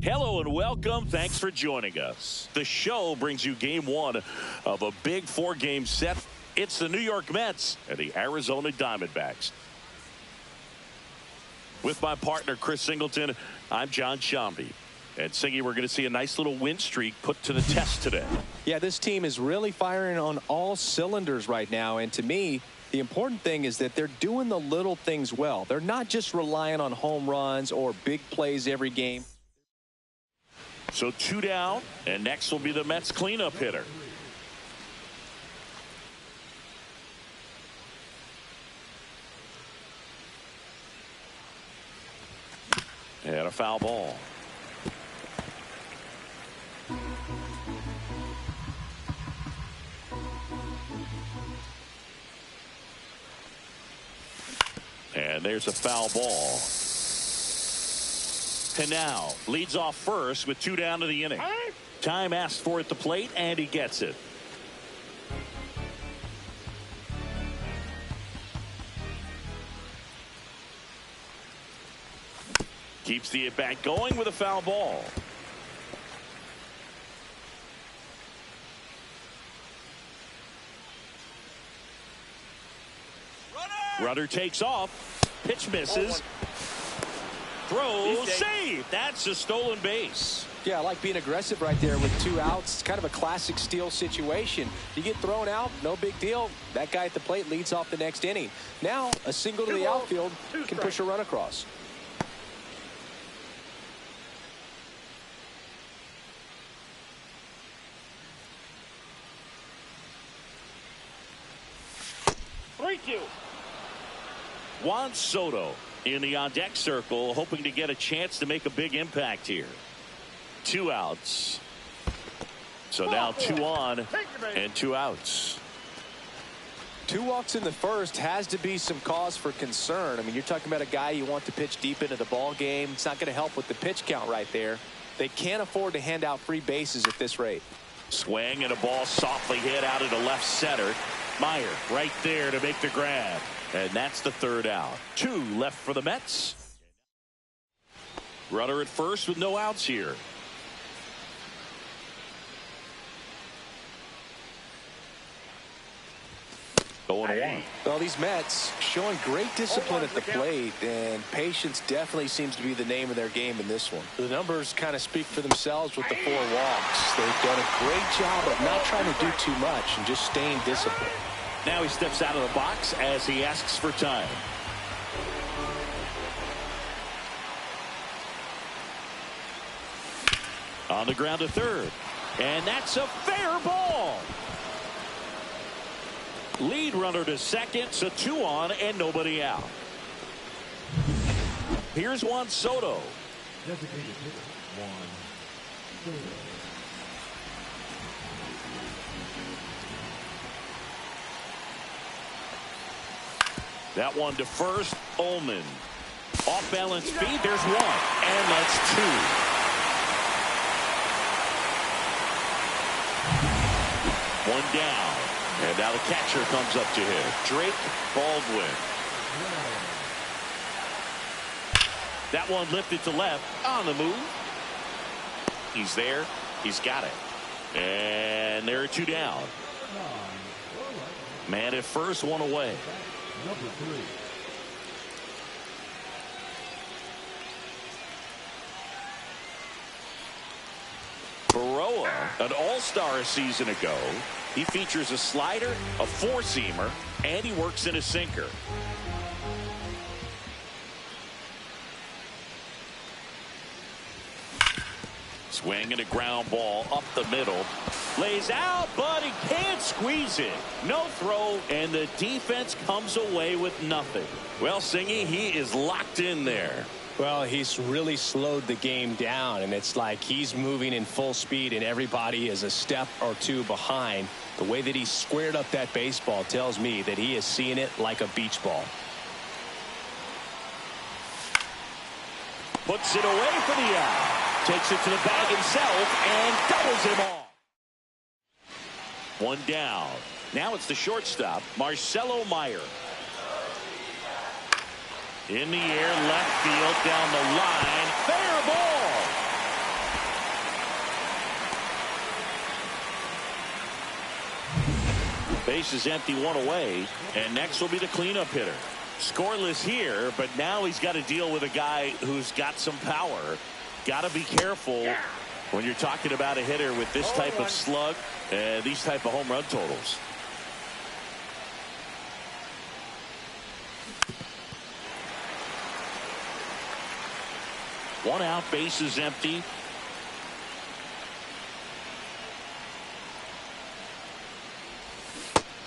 Hello and welcome. Thanks for joining us. The show brings you game one of a big four-game set. It's the New York Mets and the Arizona Diamondbacks. With my partner, Chris Singleton, I'm John Shambi. And Singy, we're going to see a nice little win streak put to the test today. Yeah, this team is really firing on all cylinders right now. And to me, the important thing is that they're doing the little things well. They're not just relying on home runs or big plays every game. So 2 down, and next will be the Mets cleanup hitter. And a foul ball. And there's a foul ball. And now leads off first with 2 down to the inning. Time asked for at the plate, and he gets it. Keeps the at-bat going with a foul ball. Runner takes off. Pitch misses. Throws, save. That's a stolen base. Yeah, I like being aggressive right there with 2 outs. It's kind of a classic steal situation. You get thrown out, no big deal. That guy at the plate leads off the next inning. Now, a single to the outfield can push a run across. Juan Soto in the on-deck circle, hoping to get a chance to make a big impact here. 2 outs. So now 2 on and 2 outs. 2 walks in the first has to be some cause for concern. I mean, you're talking about a guy you want to pitch deep into the ball game. It's not going to help with the pitch count right there. They can't afford to hand out free bases at this rate. Swing and a ball softly hit out into left center. Meyer right there to make the grab. And that's the 3rd out. 2 left for the Mets. Runner at first with no outs here. Going 1. Well, these Mets showing great discipline at the plate, and patience definitely seems to be the name of their game in this one. The numbers kind of speak for themselves with the 4 walks. They've done a great job of not trying to do too much and just staying disciplined. Now he steps out of the box as he asks for time. On the ground to 3rd. And that's a fair ball. Lead runner to 2nd, so 2 on and nobody out. Here's Juan Soto. That one to first. Ullman. Off balance feed. There's 1. And that's 2. One down. And now the catcher comes up to him. Drake Baldwin. That one lifted to left. On the move. He's there. He's got it. And there are 2 down. Man at first, 1 away. Number 3. Baroa, an all-star a season ago. He features a slider, a 4-seamer, and he works in a sinker. Swing and a ground ball up the middle. Lays out, but he can't squeeze it. No throw, and the defense comes away with nothing. Well, Singy, he is locked in there. Well, he's really slowed the game down, and it's like he's moving in full speed, and everybody is a step or 2 behind. The way that he squared up that baseball tells me that he is seeing it like a beach ball. Puts it away for the out. Takes it to the bag himself and doubles him off. 1 down. Now it's the shortstop, Marcelo Meyer. In the air, left field, down the line. Fair ball. Base is empty, one away, and next will be the cleanup hitter. Scoreless here, but now he's got to deal with a guy who's got some power. Got to be careful when you're talking about a hitter with this type of slug and these type of home run totals. One out, base is empty.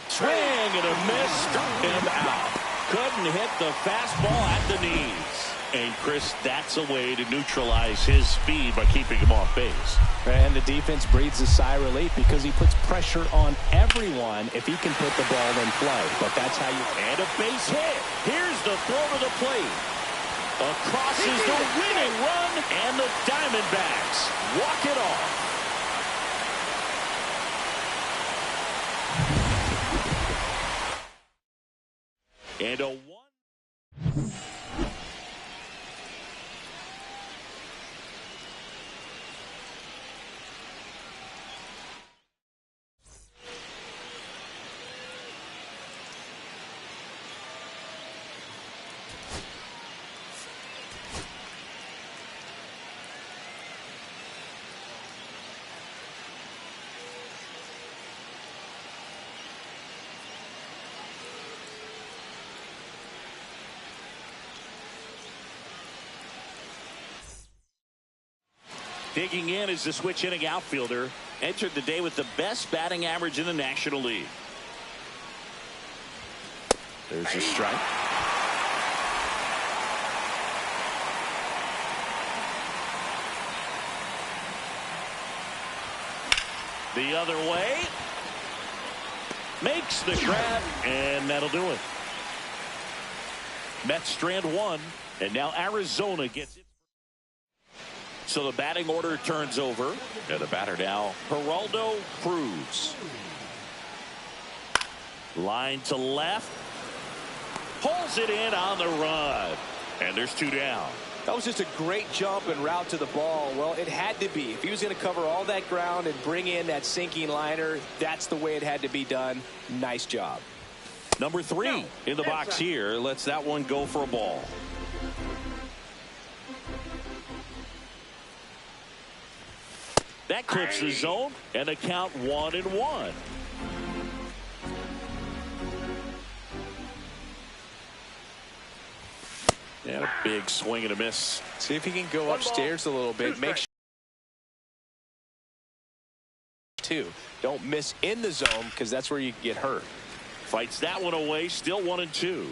Swing and a miss, struck him out. Couldn't hit the fastball at the knees. And Chris, that's a way to neutralize his speed by keeping him off base. And the defense breathes a sigh of relief because he puts pressure on everyone if he can put the ball in play. But that's how you... And a base hit. Here's the throw to the plate. Across is the winning run, and the Diamondbacks walk it off. And a 1. Digging in is the switch inning outfielder. Entered the day with the best batting average in the National League. There's a strike. The other way. Makes the grab, and that'll do it. Mets strand one, and now Arizona gets it. So the batting order turns over. And the batter now, Geraldo Cruz. Line to left. Pulls it in on the run. And there's 2 down. That was just a great jump and route to the ball. Well, it had to be. If he was going to cover all that ground and bring in that sinking liner, that's the way it had to be done. Nice job. Number 3 in the box here. Lets that one go for a ball. That clips the zone, and the count 1-1. And a big swing and a miss. See if he can go upstairs a little bit. Make sure don't miss in the zone, because that's where you get hurt. Fights that one away. Still 1-2.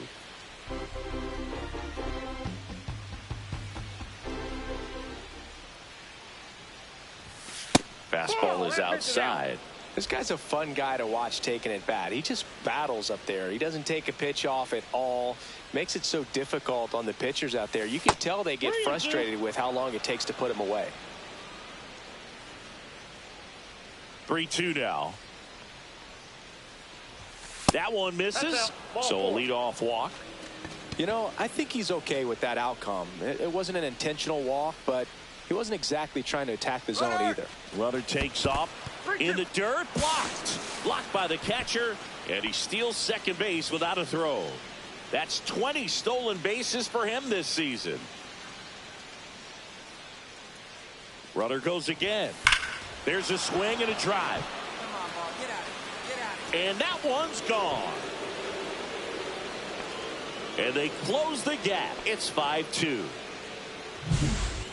Fastball is outside. This guy's a fun guy to watch taking at bat. He just battles up there. He doesn't take a pitch off at all. Makes it so difficult on the pitchers out there. You can tell they get frustrated with how long it takes to put him away. 3-2 now. That one misses. So a leadoff walk. You know, I think he's okay with that outcome. It wasn't an intentional walk, but he wasn't exactly trying to attack the zone either. Runner takes off in the dirt. Blocked by the catcher, and he steals second base without a throw. That's 20 stolen bases for him this season. Runner goes again. There's a swing and a drive. Come on, ball. Get out of here. Get out of here. And that one's gone. And they close the gap. It's 5-2.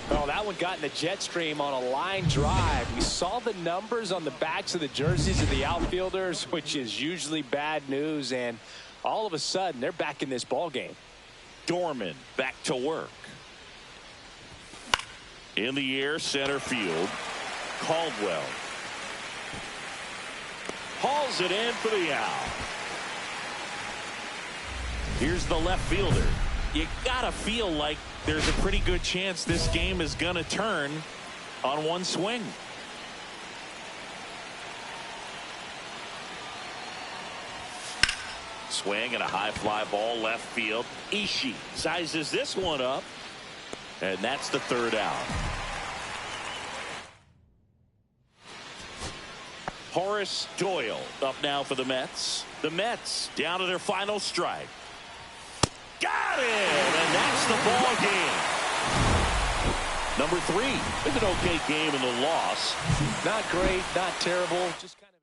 Oh, that one got in the jet stream on a line drive. We saw the numbers on the backs of the jerseys of the outfielders, which is usually bad news, and all of a sudden they're back in this ball game. Dorman back to work. In the air, center field. Caldwell hauls it in for the out. Here's the left fielder. You gotta feel like there's a pretty good chance this game is gonna turn on one swing. Swing and a high fly ball left field. Ishii sizes this one up, and that's the third out. Horace Doyle up now for the Mets. The Mets down to their final strike. Got it! And that's the ball game. Number 3. With an okay game in the loss. Not great, not terrible. Just kind of.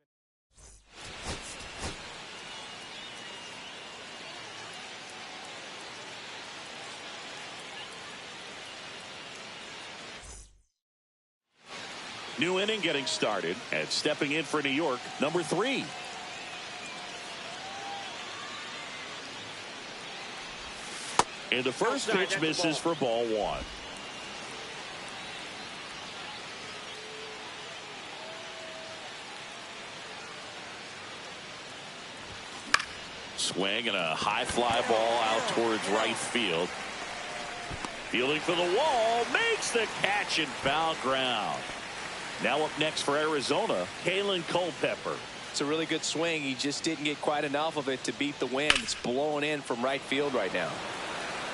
New inning getting started, and stepping in for New York, number 3. And the first pitch misses for ball 1. Swing and a high fly ball out towards right field. Fielding for the wall, makes the catch in foul ground. Now up next for Arizona, Kalen Culpepper. It's a really good swing. He just didn't get quite enough of it to beat the wind. It's blowing in from right field right now.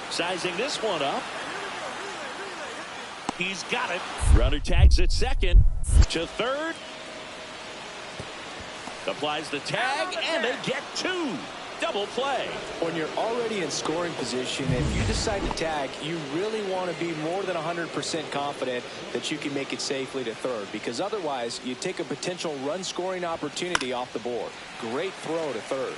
Sizing this one up. He's got it. Runner tags at second. To third. Applies the tag, and they get 2. Double play. When you're already in scoring position, if you decide to tag, you really want to be more than 100% confident that you can make it safely to third, because otherwise you take a potential run scoring opportunity off the board. Great throw to third.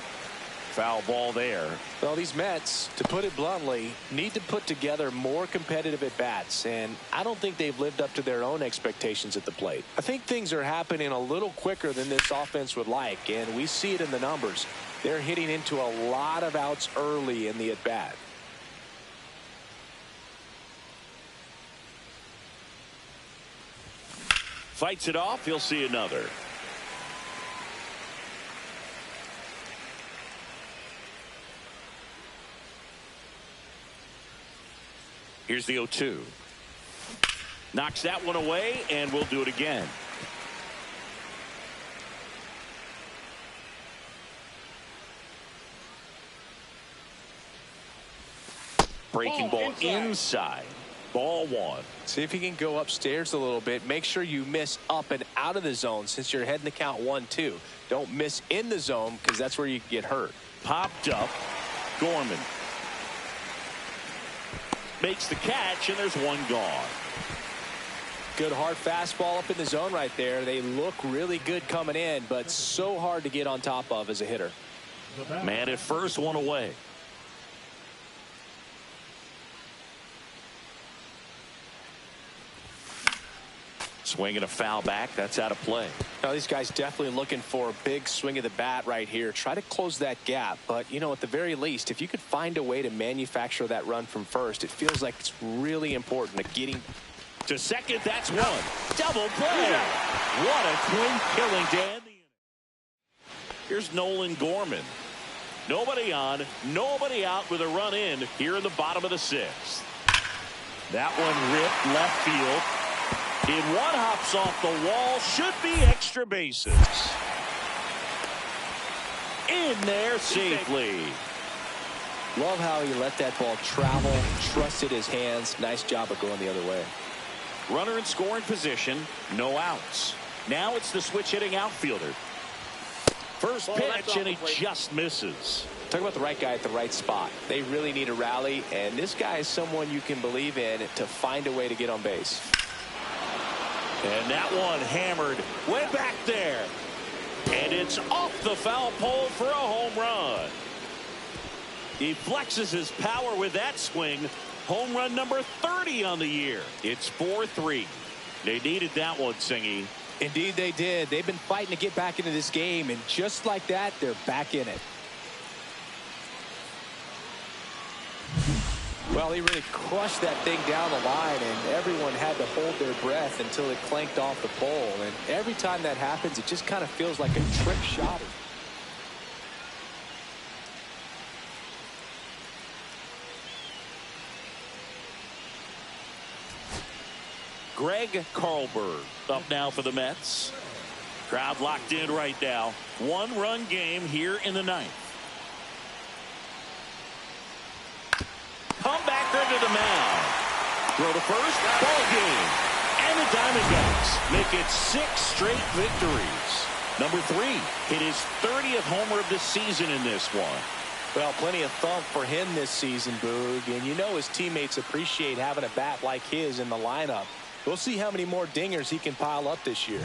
Foul ball there. Well, these Mets, to put it bluntly, need to put together more competitive at-bats, and I don't think they've lived up to their own expectations at the plate. I think things are happening a little quicker than this offense would like, and we see it in the numbers. They're hitting into a lot of outs early in the at-bat. Fights it off. He'll see another. Here's the 0-2. Knocks that one away, and we'll do it again. Breaking ball inside. Ball 1. See if you can go upstairs a little bit. Make sure you miss up and out of the zone since you're heading to count 1-2. Don't miss in the zone, because that's where you get hurt. Popped up. Gorman makes the catch, and there's one gone. Good hard fastball up in the zone right there. They look really good coming in, but so hard to get on top of as a hitter. Man at first, one away. Swinging a foul back. That's out of play. Now these guys definitely looking for a big swing of the bat right here. Try to close that gap. But, you know, at the very least, if you could find a way to manufacture that run from first, it feels like it's really important to getting to second. That's one. Double play. What a twin killing to end the inning. Here's Nolan Gorman. Nobody on, nobody out with a run in here in the bottom of the 6th. That one ripped left field. In one, hops off the wall. Should be extra bases. In there safely. Love how he let that ball travel, trusted his hands. Nice job of going the other way. Runner in scoring position, no outs. Now it's the switch hitting outfielder. First pitch, and he just misses. Talk about the right guy at the right spot. They really need a rally, and this guy is someone you can believe in to find a way to get on base. And that one hammered way back there. And it's off the foul pole for a home run. He flexes his power with that swing. Home run number 30 on the year. It's 4-3. They needed that one, Singy. Indeed they did. They've been fighting to get back into this game, and just like that, they're back in it. Well, he really crushed that thing down the line, and everyone had to hold their breath until it clanked off the pole. And every time that happens, it just kind of feels like a trick shot. Greg Carlberg up now for the Mets. Crowd locked in right now. 1-run game here in the 9th. Comebacker to the mound. Throw to first. Ball game. And the Diamondbacks make it 6 straight victories. Number 3 hit his 30th homer of the season in this one. Well, plenty of thump for him this season, Boog. And you know his teammates appreciate having a bat like his in the lineup. We'll see how many more dingers he can pile up this year.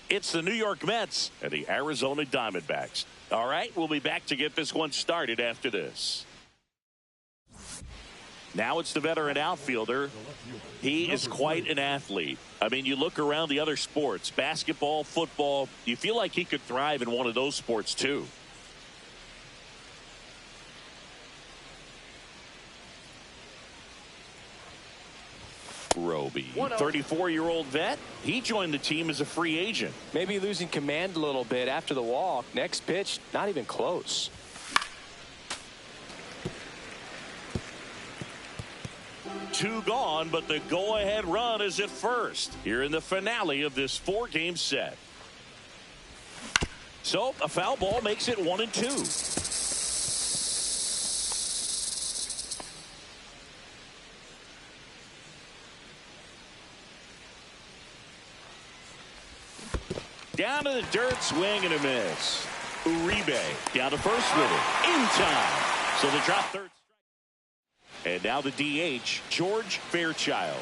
It's the New York Mets and the Arizona Diamondbacks. All right, we'll be back to get this one started after this. Now it's the veteran outfielder. He is quite an athlete. I mean, you look around the other sports, basketball, football, you feel like he could thrive in one of those sports too. Roby, 34-year-old vet. He joined the team as a free agent. Maybe losing command a little bit after the walk. Next pitch, not even close. Two gone, but the go-ahead run is at first here in the finale of this 4-game set. So a foul ball makes it 1-2. Down to the dirt, swing and a miss. Uribe down to first with it. In time. So they drop third. And now the DH, George Fairchild.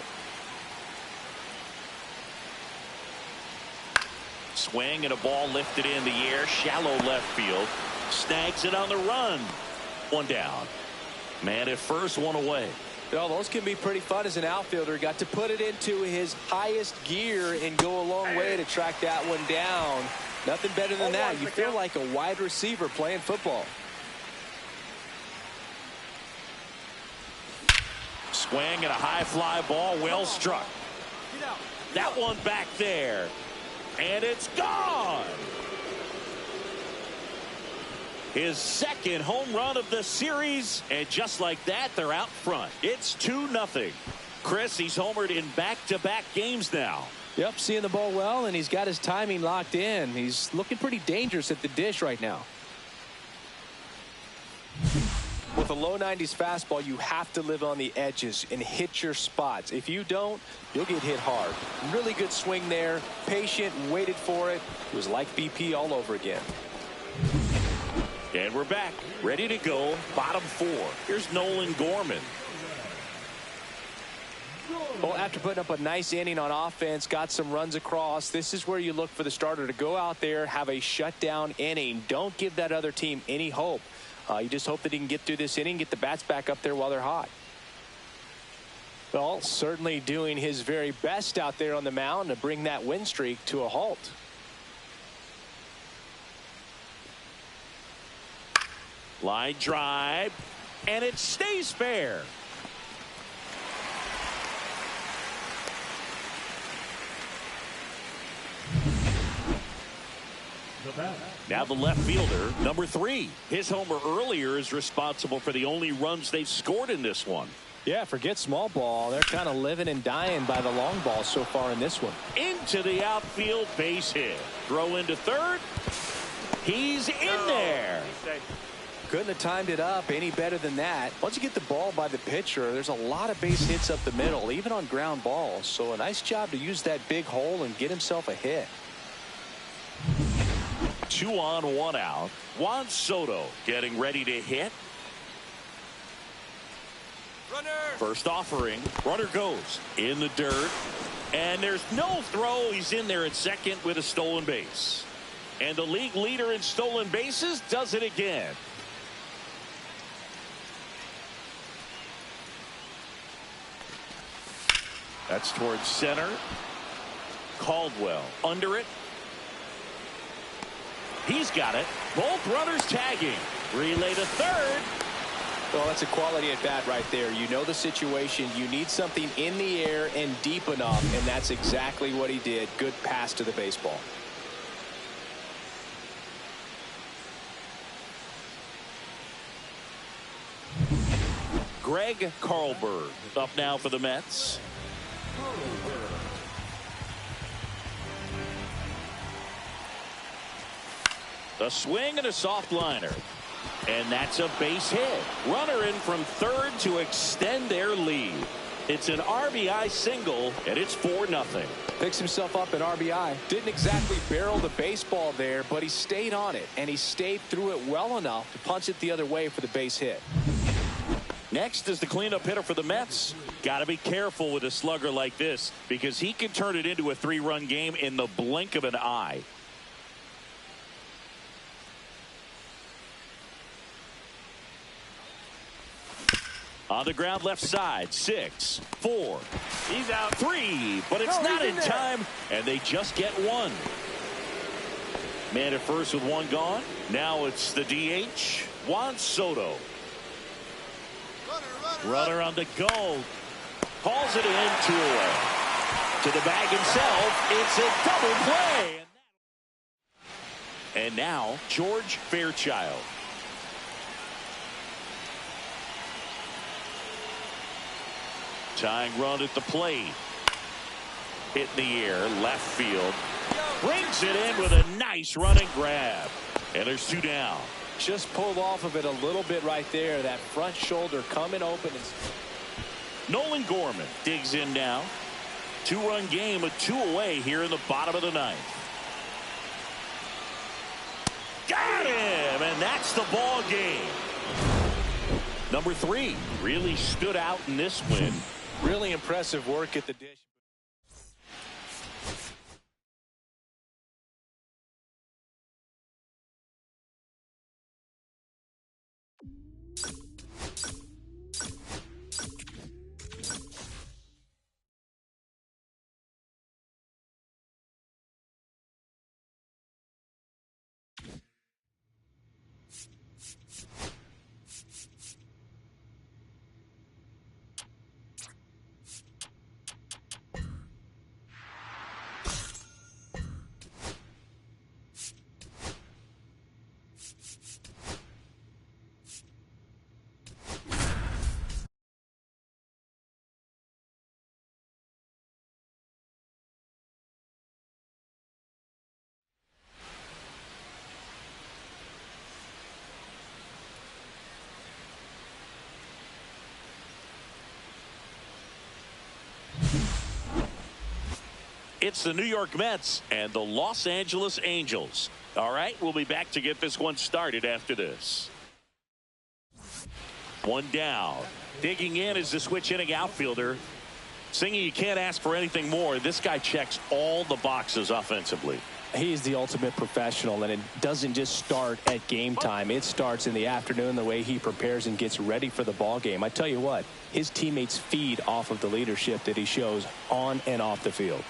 Swing and a ball lifted in the air. Shallow left field. Snags it on the run. One down. Man at first, one away. Well, those can be pretty fun as an outfielder. Got to put it into his highest gear and go a long way to track that one down. Nothing better than that. You feel like a wide receiver playing football. Swing and a high fly ball, well struck. That one back there. And it's gone. His second home run of the series, and just like that, they're out front. It's 2-0. Chris, he's homered in back-to-back games now. Yep, seeing the ball well, and he's got his timing locked in. He's looking pretty dangerous at the dish right now. With a low 90s fastball, you have to live on the edges and hit your spots. If you don't, you'll get hit hard. Really good swing there. Patient, waited for it. It was like BP all over again. And we're back, ready to go, bottom 4. Here's Nolan Gorman. Well, after putting up a nice inning on offense, got some runs across, this is where you look for the starter to go out there, have a shutdown inning. Don't give that other team any hope. You just hope that he can get through this inning, get the bats back up there while they're hot. Well, certainly doing his very best out there on the mound to bring that win streak to a halt. Line drive, and it stays fair. Now the left fielder, number 3. His homer earlier is responsible for the only runs they've scored in this one. Yeah, forget small ball. They're kind of living and dying by the long ball so far in this one. Into the outfield, base hit. Throw into third. He's in there. Couldn't have timed it up any better than that. Once you get the ball by the pitcher, there's a lot of base hits up the middle, even on ground balls. So a nice job to use that big hole and get himself a hit. 2 on, 1 out. Juan Soto getting ready to hit. Runner. First offering. Runner goes in the dirt. And there's no throw. He's in there at second with a stolen base. And the league leader in stolen bases does it again. That's towards center. Caldwell under it. He's got it. Both runners tagging. Relay to third. Well, that's a quality at bat right there. You know the situation. You need something in the air and deep enough, and that's exactly what he did. Good pass to the baseball. Greg Carlberg up now for the Mets. A swing and a soft liner. And that's a base hit. Runner in from third to extend their lead. It's an RBI single, and it's 4-0. Picks himself up an RBI. Didn't exactly barrel the baseball there, but he stayed on it, and he stayed through it well enough to punch it the other way for the base hit. Next is the cleanup hitter for the Mets. Got to be careful with a slugger like this because he can turn it into a 3-run game in the blink of an eye. On the ground left side, 6, 4. He's out 3, but it's not in time, and they just get 1. Man at first with 1 gone. Now it's the DH, Juan Soto. Runner on the go. Calls it in, 2 away. To the bag himself, it's a double play. And now, George Fairchild. Tying run at the plate. Hit in the air, left field. Brings it in with a nice running grab. And there's 2 down. Just pulled off of it a little bit right there. That front shoulder coming open. Nolan Gorman digs in now. 2-run game with 2 away here in the bottom of the 9th. Got him, and that's the ball game. Number 3 really stood out in this win. Really impressive work at the dish. It's the New York Mets and the Los Angeles Angels. All right, we'll be back to get this one started after this. 1 down. Digging in is the switch hitting outfielder. Singing, you can't ask for anything more. This guy checks all the boxes offensively. He's the ultimate professional, and it doesn't just start at game time. It starts in the afternoon, the way he prepares and gets ready for the ball game. I tell you what, his teammates feed off of the leadership that he shows on and off the field.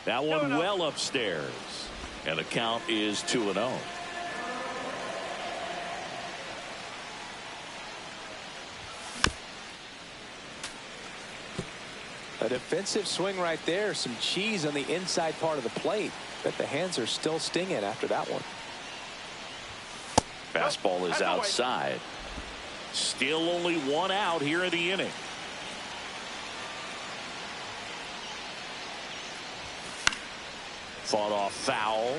That one well upstairs, and the count is 2-0. A defensive swing right there. Some cheese on the inside part of the plate. But the hands are still stinging after that one. Fastball is outside. Still only 1 out here in the inning. Fought off foul.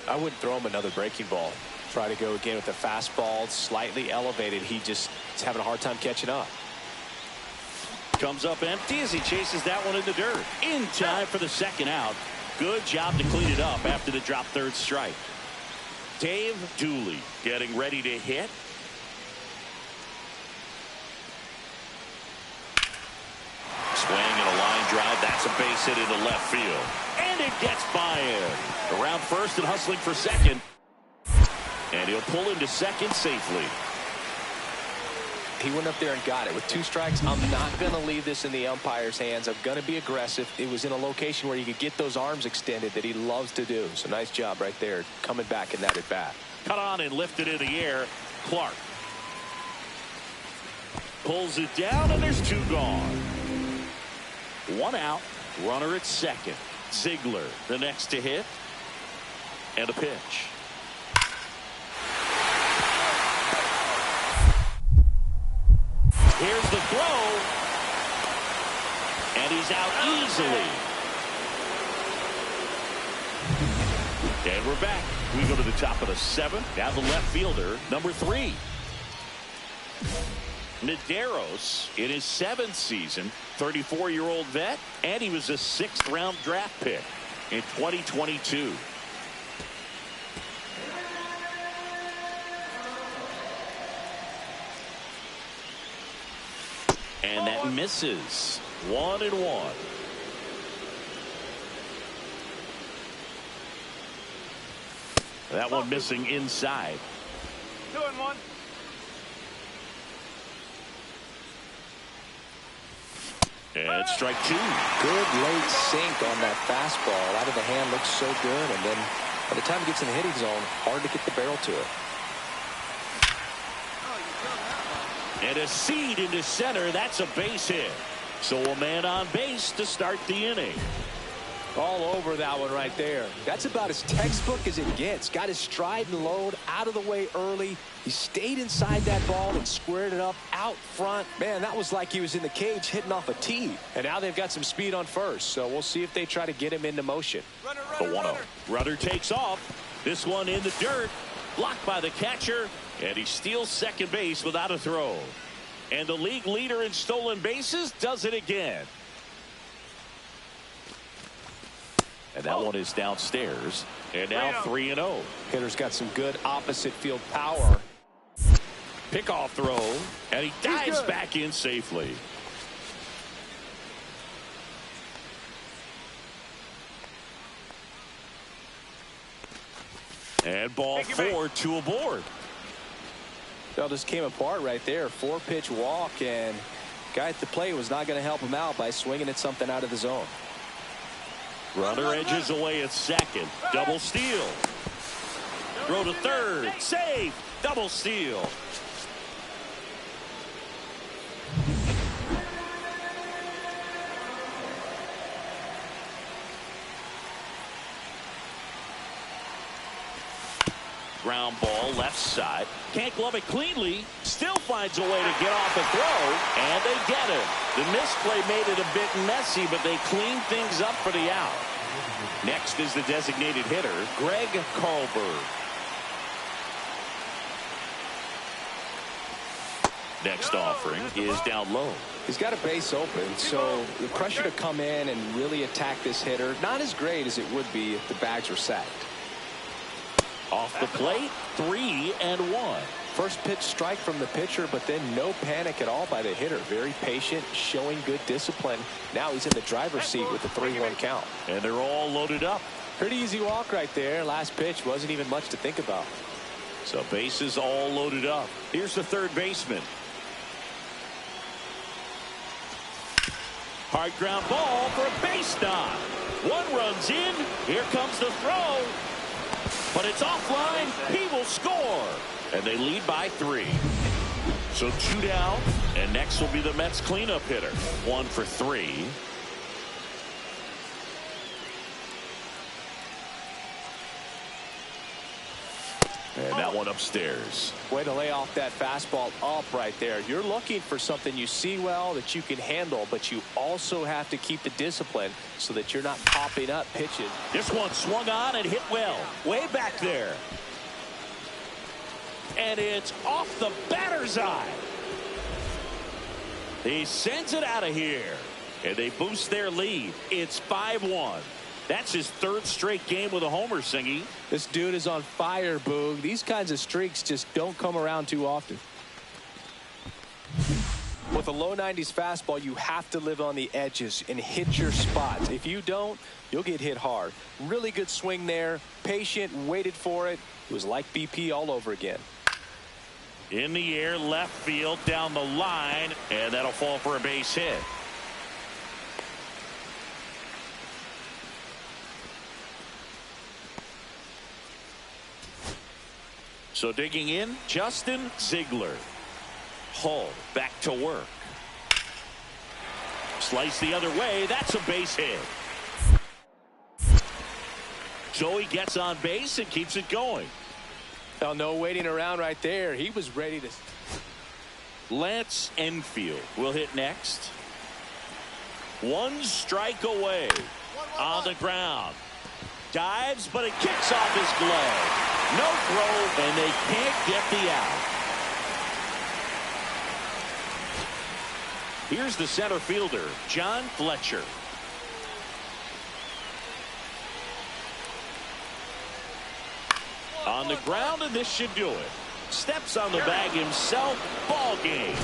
I wouldn't throw him another breaking ball. Try to go again with the fastball slightly elevated. He just is having a hard time catching up. Comes up empty as he chases that one in the dirt. In time for the 2nd out. Good job to clean it up after the drop 3rd strike. Dave Dooley getting ready to hit. Swing and a line drive. That's a base hit into left field. And it gets by him. Around first and hustling for second. And he'll pull him to second safely. He went up there and got it. With 2 strikes, I'm not going to leave this in the umpire's hands. I'm going to be aggressive. It was in a location where you could get those arms extended that he loves to do. So nice job right there, coming back in that at bat. Cut on and lifted in the air. Clark pulls it down, and there's 2 gone. 1 out. Runner at second. Ziegler, the next to hit. And a pitch. Here's the throw. And he's out easily. And we're back. We go to the top of the 7th. Now the left fielder, number 3. Medeiros in his 7th season, 34-year-old vet, and he was a 6th-round draft pick in 2022. And that misses. 1-1. That one missing inside. 2-1. And strike 2. Good late sink on that fastball. Out of the hand, looks so good. And then by the time it gets in the hitting zone, hard to get the barrel to it. And a seed into center. That's a base hit. So a man on base to start the inning. All over that one right there. That's about as textbook as it gets. Got his stride and load out of the way early. He stayed inside that ball and squared it up out front. Man, that was like he was in the cage hitting off a tee. And now they've got some speed on first. So we'll see if they try to get him into motion. The 1-0. Runner takes off. This one in the dirt. Blocked by the catcher. And he steals second base without a throw. And the league leader in stolen bases does it again. And that one is downstairs. And now 3-0. Hitter's got some good opposite field power. Pickoff throw. And he dives back in safely. And ball 4, 2 aboard. Well, just came apart right there. 4-pitch walk, and guy at the plate was not going to help him out by swinging at something out of the zone. Runner edges away at second. Double steal. Throw to third. Save. Double steal. Ground ball left side. Can't glove it cleanly. Still finds a way to get off a throw. And they get him. The misplay made it a bit messy, but they cleaned things up for the out. Next is the designated hitter, Greg Carlberg. Next offering is down low. He's got a base open, so the pressure to come in and really attack this hitter, not as great as it would be if the bags were sacked. Off the plate, 3-1. First pitch strike from the pitcher, but then no panic at all by the hitter. Very patient, showing good discipline. Now he's in the driver's seat with the 3-1 count. And they're all loaded up. Pretty easy walk right there. Last pitch wasn't even much to think about. So bases all loaded up. Here's the third baseman. Hard ground ball for a base knock. One runs in. Here comes the throw. But it's offline. He will score. And they lead by 3. So 2 down. And next will be the Mets cleanup hitter. 1 for 3. And that one upstairs. Way to lay off that fastball up right there. You're looking for something you see well that you can handle, but you also have to keep the discipline so that you're not popping up pitches. This one swung on and hit well. Way back there. And it's off the batter's eye. He sends it out of here. And they boost their lead. It's 5-1. That's his 3rd straight game with a homer, Singy. This dude is on fire, Boog. These kinds of streaks just don't come around too often. With a low 90s fastball, you have to live on the edges and hit your spots. If you don't, you'll get hit hard. Really good swing there. Patient, waited for it. It was like BP all over again. In the air, left field, down the line, and that'll fall for a base hit. So digging in, Justin Ziegler. Hull back to work. Slice the other way. That's a base hit. So he gets on base and keeps it going. Well, no waiting around right there. He was ready to. Lance Enfield will hit next. One strike away. On the ground. Dives, but it kicks off his glove. No throw, and they can't get the out. Here's the center fielder, John Fletcher. On the ground, and this should do it. Steps on the bag himself. Ball game.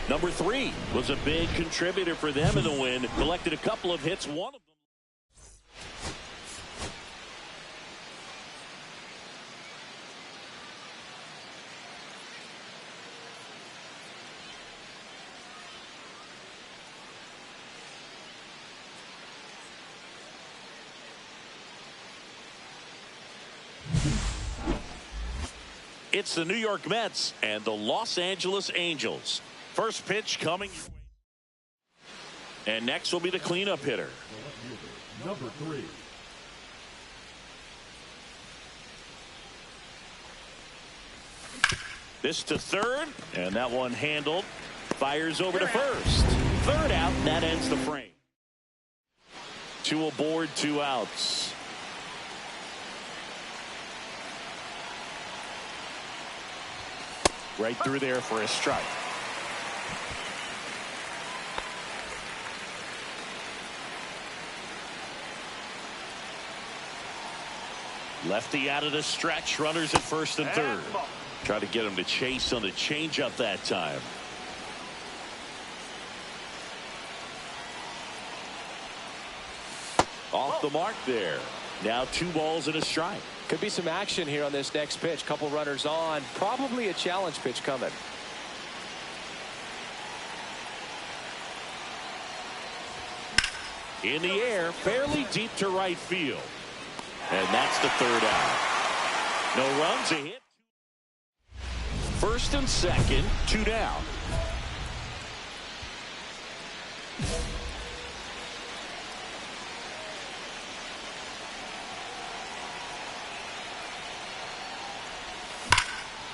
Number 3 was a big contributor for them in the win. Collected a couple of hits. One of them. It's the New York Mets and the Los Angeles Angels. First pitch coming. And next will be the cleanup hitter. Number 3. This to third, and that one handled. Fires over to first. Third out, and that ends the frame. 2 aboard, 2 outs. Right through there for a strike. Lefty out of the stretch. Runners at first and third. Try to get him to chase on the changeup that time. Off the mark there. Now 2 balls and a strike. Could be some action here on this next pitch. Couple runners on. Probably a challenge pitch coming. In the air, fairly deep to right field. And that's the third out. No runs, a hit. First and second, 2 down.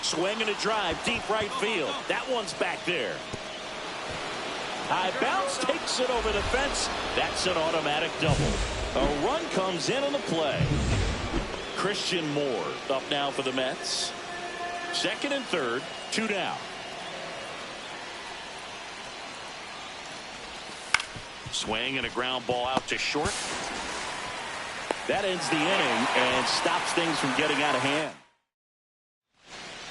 Swing and a drive, deep right field. That one's back there. High bounce, takes it over the fence. That's an automatic double. A run comes in on the play. Christian Moore up now for the Mets. Second and third, 2 down. Swing and a ground ball out to short. That ends the inning and stops things from getting out of hand.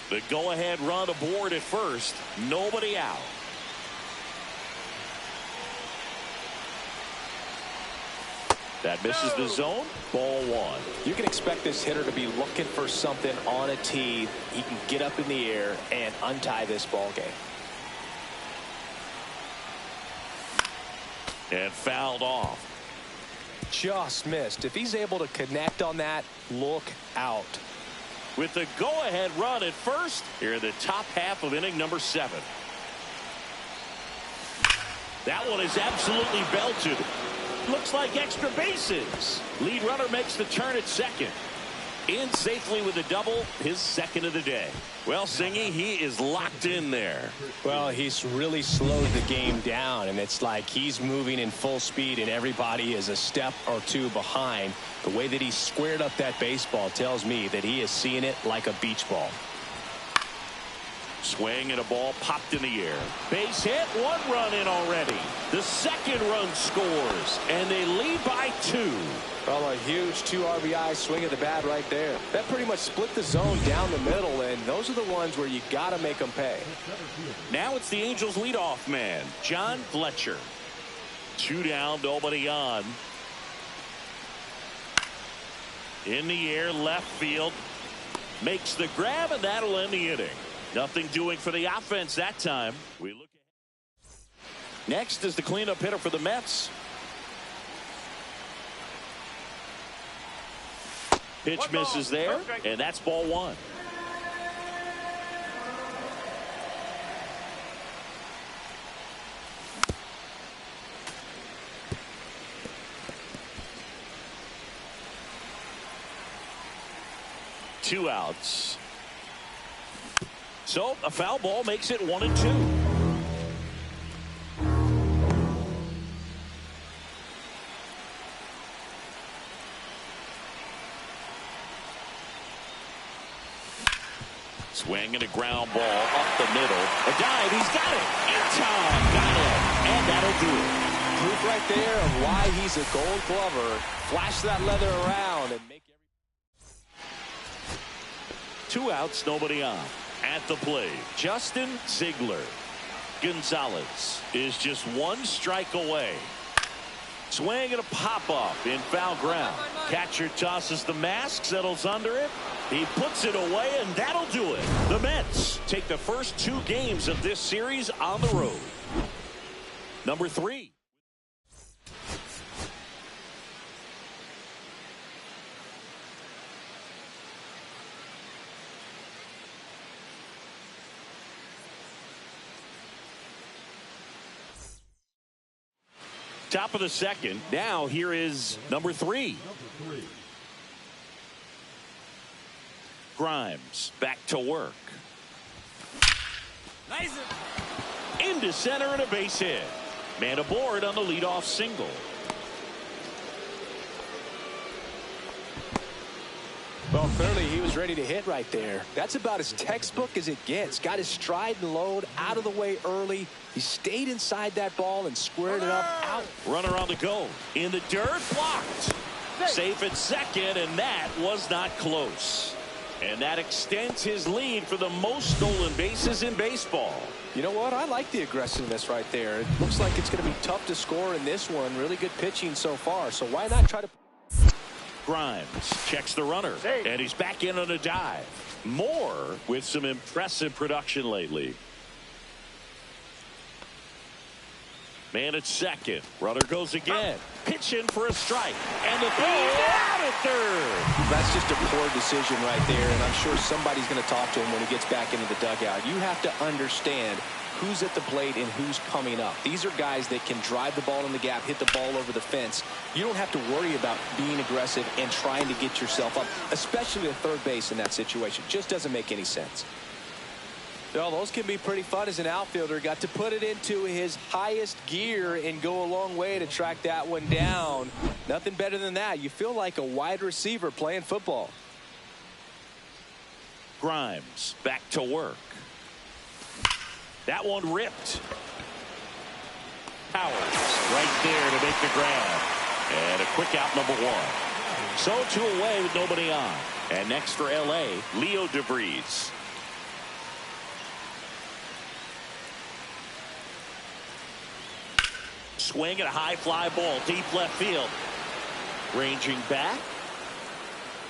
The go-ahead run aboard at first. Nobody out. That misses the zone. Ball 1. You can expect this hitter to be looking for something on a tee. He can get up in the air and untie this ball game. And fouled off. Just missed. If he's able to connect on that, look out. With the go-ahead run at first, here in the top half of inning number 7. That one is absolutely belted. Looks like extra bases. Lead runner makes the turn at second. In safely with a double, his second of the day. Well, Singy, he is locked in there. Well, he's really slowed the game down, and it's like he's moving in full speed, and everybody is a step or 2 behind. The way that he squared up that baseball tells me that he is seeing it like a beach ball. Swing and a ball popped in the air. Base hit, 1 run in already. The second run scores, and they lead by 2. Well, a huge 2 RBI swing of the bat right there. That pretty much split the zone down the middle, and those are the ones where you got to make them pay. Now it's the Angels leadoff man, John Fletcher. 2 down, nobody on. In the air, left field. Makes the grab, and that'll end the inning. Nothing doing for the offense that time. We look ahead. Next is the cleanup hitter for the Mets. Pitch misses there, and that's ball one. Two outs. So a foul ball makes it 1-2. Swing and a ground ball up the middle. A dive. He's got it. In time. Got it. And that'll do it. Proof right there of why he's a Gold Glover. Flash that leather around and make Two outs, nobody on. At the plate, Justin Ziegler. Gonzalez is just one strike away. Swing and a pop-up in foul ground. Catcher tosses the mask, settles under it. He puts it away, and that'll do it. The Mets take the first two games of this series on the road. Number 3. Top of the second. Now here is number 3. Grimes back to work. Nice. Into center and a base hit. Man aboard on the leadoff single. Well, clearly he was ready to hit right there. That's about as textbook as it gets. Got his stride and load out of the way early. He stayed inside that ball and squared it up out. Runner on the go. In the dirt, blocked. Safe at second, and that was not close. And that extends his lead for the most stolen bases in baseball. You know what? I like the aggressiveness right there. It looks like it's going to be tough to score in this one. Really good pitching so far. So why not try to... Grimes checks the runner, and he's back in on a dive. Moore with some impressive production lately. Man at second. Runner goes again. Pitching for a strike. And the throw out at third. That's just a poor decision right there, and I'm sure somebody's going to talk to him when he gets back into the dugout. You have to understand who's at the plate and who's coming up. These are guys that can drive the ball in the gap, hit the ball over the fence. You don't have to worry about being aggressive and trying to get yourself up, especially at third base in that situation. Just doesn't make any sense. Well, those can be pretty fun as an outfielder. Got to put it into his highest gear and go a long way to track that one down. Nothing better than that. You feel like a wide receiver playing football. Grimes back to work. That one ripped. Powers right there to make the grab. And a quick out, number 1. So 2 away with nobody on. And next for L.A., Leo DeVries. Swing and a high fly ball deep left field. Ranging back.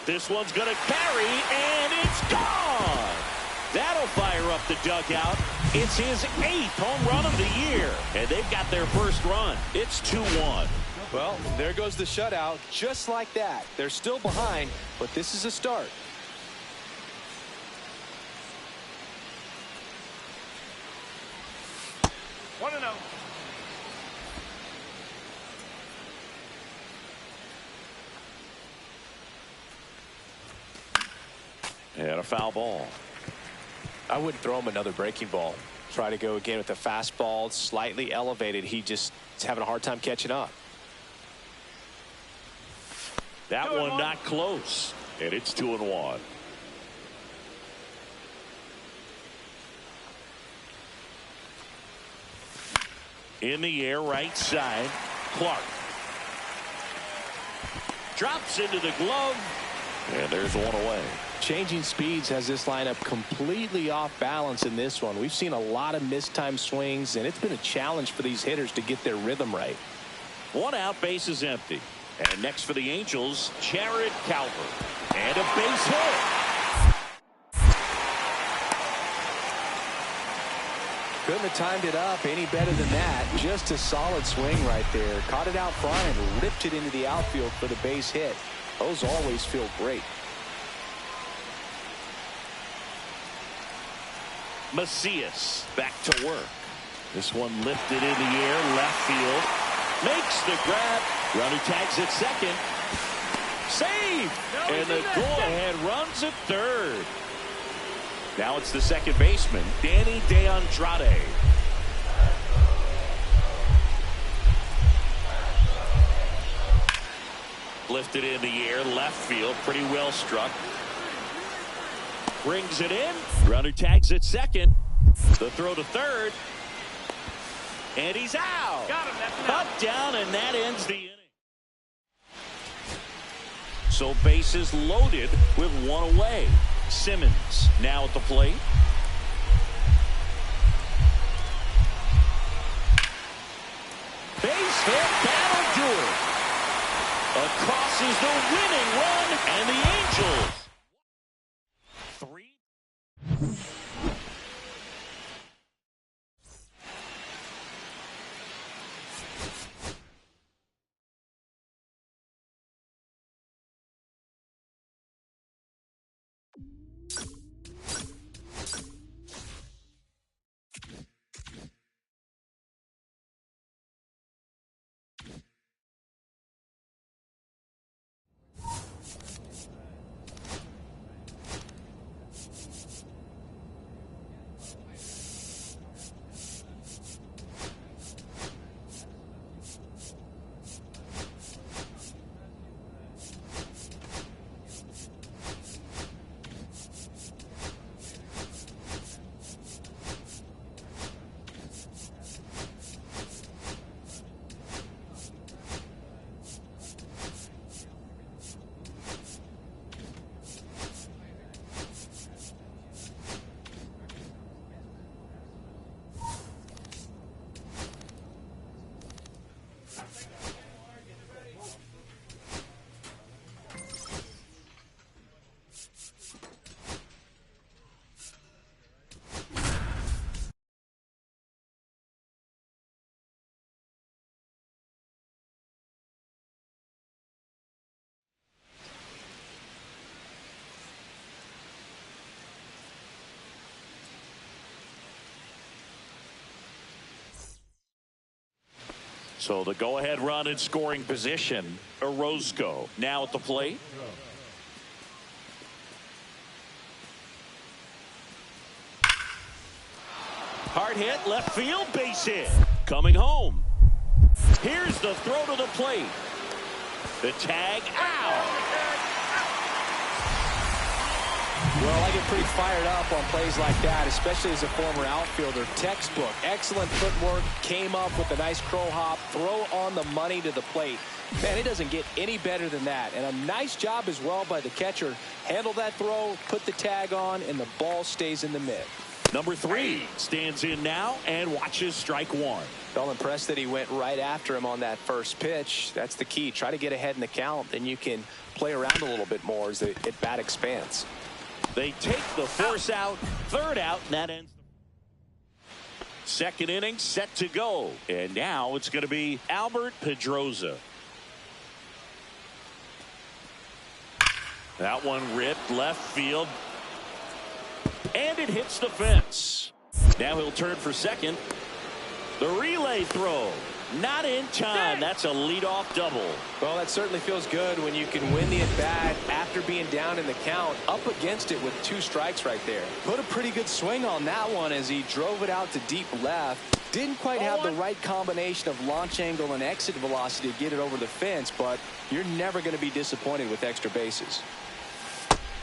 This one's going to carry, and it's gone. That'll fire up the dugout. It's his 8th home run of the year, and they've got their first run. It's 2-1. Well, there goes the shutout. Just like that. They're still behind, but this is a start. One and out. And a foul ball. I wouldn't throw him another breaking ball. Try to go again with the fastball, slightly elevated. He just is having a hard time catching up. That one not close. And it's 2-1. In the air, right side. Clark. Drops into the glove. And there's one away. Changing speeds has this lineup completely off balance in this one. We've seen a lot of mistimed swings, and it's been a challenge for these hitters to get their rhythm right. 1 out, base is empty. And next for the Angels, Jared Calvert. And a base hit. Couldn't have timed it up any better than that. Just a solid swing right there. Caught it out front and ripped it into the outfield for the base hit. Those always feel great. Macias back to work. This one lifted in the air, left field. Makes the grab. Runner tags at second. Save! And the go-ahead runs at third. Now it's the second baseman, Danny DeAndrade. Lifted in the air, left field, pretty well struck. Brings it in. Runner tags at second. The throw to third. And he's out. Got him. Cut down, and that ends the inning. So bases loaded with one away. Simmons now at the plate. Base hit, that'll do it. Across is the winning run, and the Angels. So the go-ahead run in scoring position, Orozco now at the plate. Hard hit, left field, base hit. Coming home. Here's the throw to the plate. The tag out. Well, I get pretty fired up on plays like that, especially as a former outfielder. Textbook, excellent footwork, came up with a nice crow hop, throw on the money to the plate. Man, it doesn't get any better than that. And a nice job as well by the catcher. Handle that throw, put the tag on, and the ball stays in the mid. Number 3 stands in now and watches strike one. Felt impressed that he went right after him on that first pitch. That's the key. Try to get ahead in the count, then you can play around a little bit more as the at-bat expands. They take the force out, third out, and that ends. Second inning set to go. And now it's going to be Albert Pedroza. That one ripped left field. And it hits the fence. Now he'll turn for second. The relay throw. Not in time. That's a leadoff double. Well, that certainly feels good when you can win the at-bat after being down in the count, up against it with 2 strikes right there. Put a pretty good swing on that one as he drove it out to deep left. Didn't quite have the right combination of launch angle and exit velocity to get it over the fence, but you're never going to be disappointed with extra bases.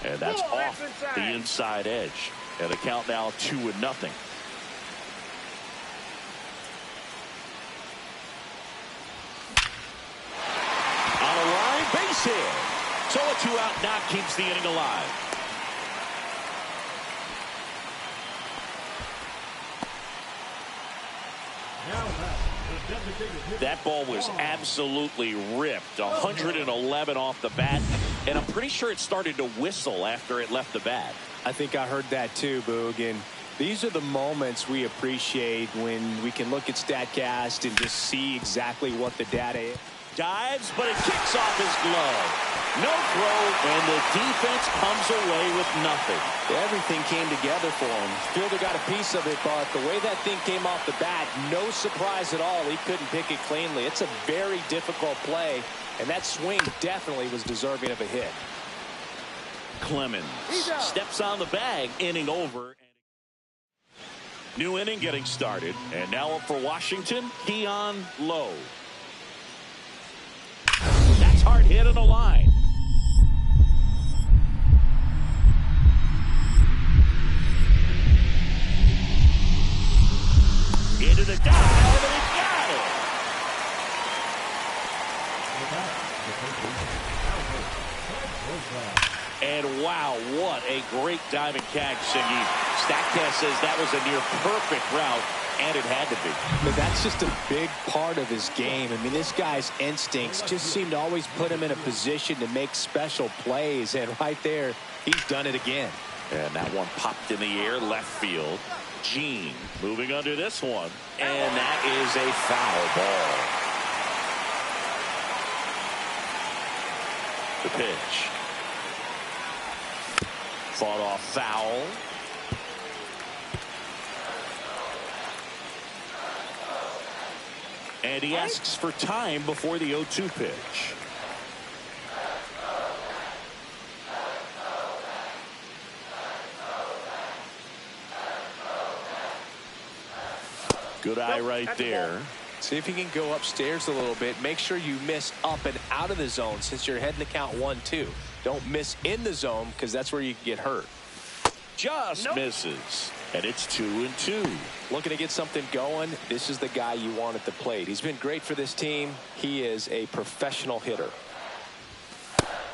And that's off the inside edge. And the count now 2-0. Base hit. So a 2-out knock keeps the inning alive. That ball was absolutely ripped. 111 off the bat. And I'm pretty sure it started to whistle after it left the bat. I think I heard that too, Boog. And These are the moments we appreciate when we can look at StatCast and just see exactly what the data is. Dives, but it kicks off his glove. No throw, and the defense comes away with nothing. Everything came together for him. Fielder got a piece of it, but the way that thing came off the bat, no surprise at all. He couldn't pick it cleanly. It's a very difficult play, and that swing definitely was deserving of a hit. Clemens steps on the bag, inning over. New inning getting started, and now up for Washington, Keon Lowe. That's hard hit in the line. Into the dive, and he got it. And wow, what a great diving catch, Singy. StatCast says that was a near perfect route, and it had to be. But that's just a big part of his game. I mean, this guy's instincts just seem to always put him in a position to make special plays, and right there, he's done it again. And that one popped in the air, left field. Gene moving under this one, and that is a foul ball. The pitch. Fought off foul. And he asks for time before the 0-2 pitch. Good eye right there. See if you can go upstairs a little bit. Make sure you miss up and out of the zone since you're heading to count 1-2. Don't miss in the zone because that's where you can get hurt. Just misses. And it's 2-2. Looking to get something going. This is the guy you want at the plate. He's been great for this team. He is a professional hitter.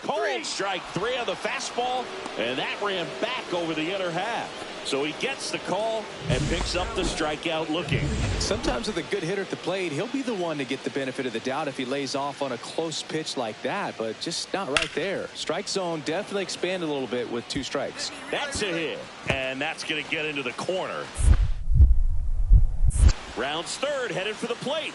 Cold strike 3 on the fastball, and that ran back over the inner half. So he gets the call and picks up the strikeout looking. Sometimes with a good hitter at the plate, he'll be the one to get the benefit of the doubt if he lays off on a close pitch like that, but just not right there. Strike zone definitely expanded a little bit with 2 strikes. That's a hit, and that's going to get into the corner. Rounds third, headed for the plate.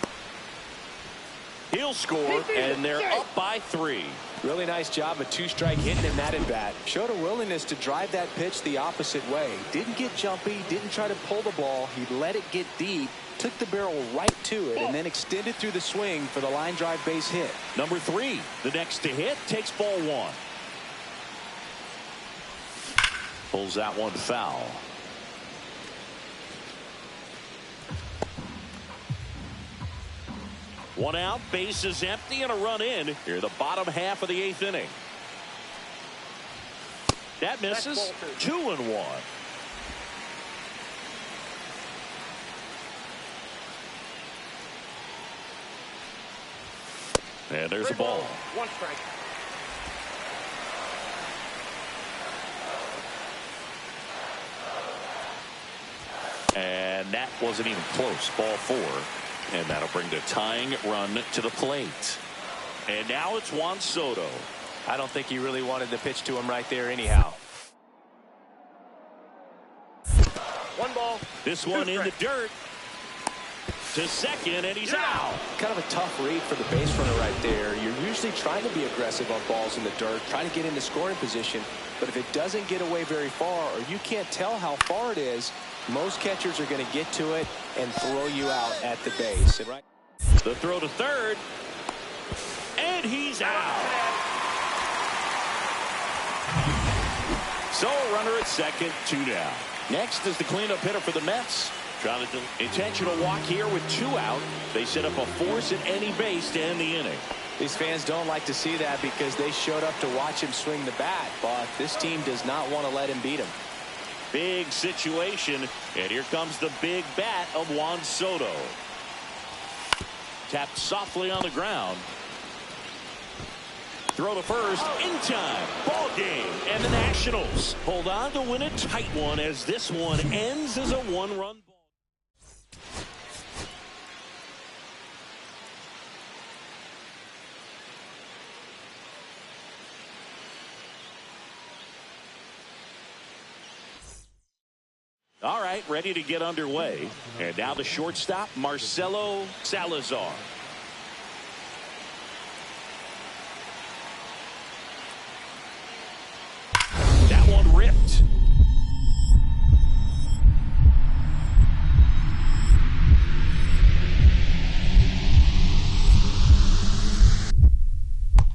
He'll score, and they're up by 3. Really nice job, a 2-strike hitting him that at bat. Showed a willingness to drive that pitch the opposite way. Didn't get jumpy, didn't try to pull the ball. He let it get deep, took the barrel right to it, and then extended through the swing for the line drive base hit. Number 3, the next to hit, takes ball 1. Pulls that one foul. One out, base is empty, and a run in here, the bottom half of the 8th inning. That misses. 2-1. And there's a ball. 1 strike. And that wasn't even close. Ball 4. And that'll bring the tying run to the plate. And now it's Juan Soto. I don't think he really wanted to pitch to him right there anyhow. 1 ball. This one in the dirt. To second, and he's out. Kind of a tough read for the base runner right there. You're usually trying to be aggressive on balls in the dirt, trying to get into scoring position. But if it doesn't get away very far, or you can't tell how far it is, most catchers are going to get to it and throw you out at the base. And right, the throw to third, and he's out. So a runner at second, 2 down. Next is the cleanup hitter for the Mets. Trying to do intentional walk here with 2 out. They set up a force at any base to end the inning. these fans don't like to see that because they showed up to watch him swing the bat, but this team does not want to let him beat him. Big situation, and here comes the big bat of Juan Soto. Tapped softly on the ground. Throw to first in time. Ball game, and the Nationals hold on to win a tight one as this one ends as a one-run ball. All right, ready to get underway. And now the shortstop, Marcelo Salazar. That one ripped.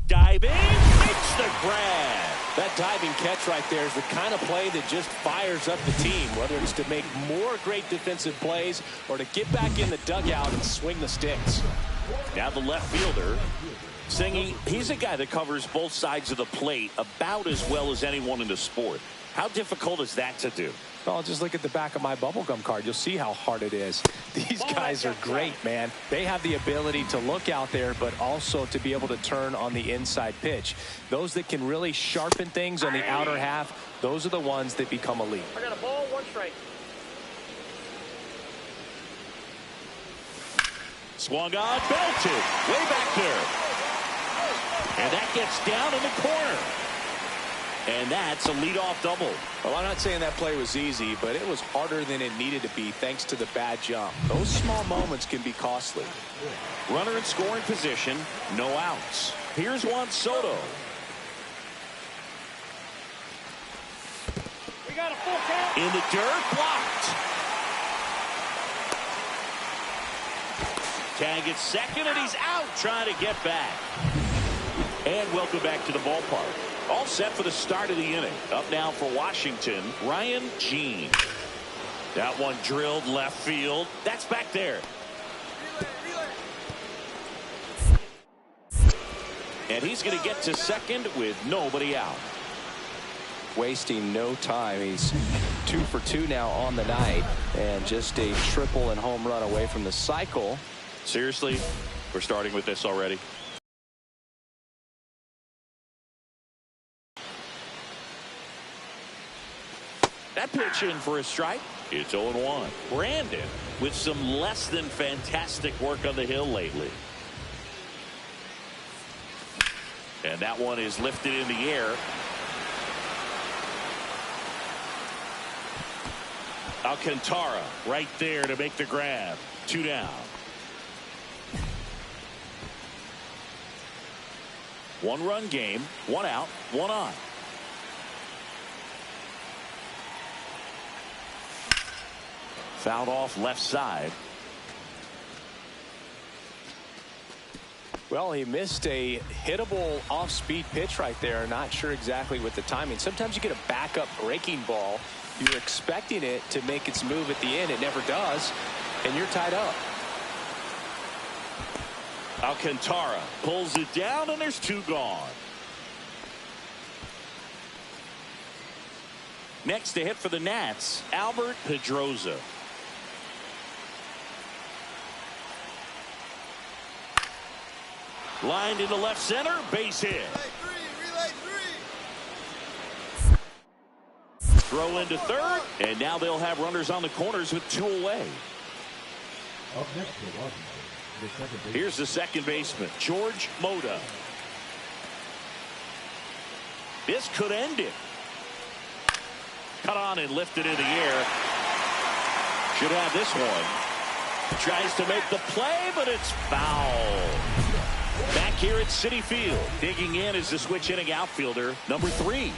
Diving, makes the grab. That diving catch right there is the kind of play that just fires up the team, whether it's to make more great defensive plays or to get back in the dugout and swing the sticks. Now the left fielder, Singy, he's a guy that covers both sides of the plate about as well as anyone in the sport. How difficult is that to do? Well, just look at the back of my bubblegum card. You'll see how hard it is. These guys are great, man. They have the ability to look out there, but also to be able to turn on the inside pitch. Those that can really sharpen things on the outer half, those are the ones that become elite. I got a ball, 1 strike. Swung on, belted, way back there. And that gets down in the corner. And that's a leadoff double. Well, I'm not saying that play was easy, but it was harder than it needed to be thanks to the bad jump. Those small moments can be costly. Runner in scoring position, no outs. Here's Juan Soto. We got a full count. In the dirt, blocked. Tag at second, and he's out trying to get back. And welcome back to the ballpark. All set for the start of the inning. Up now for Washington, Ryan Jean. That one drilled left field. That's back there. And he's going to get to second with nobody out. Wasting no time. He's 2 for 2 now on the night, and just a triple and home run away from the cycle. Seriously, we're starting with this already. That pitch in for a strike. It's 0-1. Brandon with some less than fantastic work on the hill lately. And that one is lifted in the air. Alcantara right there to make the grab. 2 down. 1-run game, 1 out, 1 on. Fouled off left side. Well, he missed a hittable off-speed pitch right there. Not sure exactly with the timing. Sometimes you get a backup breaking ball. You're expecting it to make its move at the end. It never does, and you're tied up. Alcantara pulls it down, and there's 2 gone. Next to hit for the Nats, Albert Pedroza. Lined into left center, base hit. Throw into third, and now they'll have runners on the corners with 2 away. Up next for Washington, the second baseman. Here's the second baseman, George Moda. This could end it. Cut on and lifted in the air. Should have this one. Tries to make the play, but it's foul. Back here at Citi Field, digging in is the switch hitting outfielder, number 3.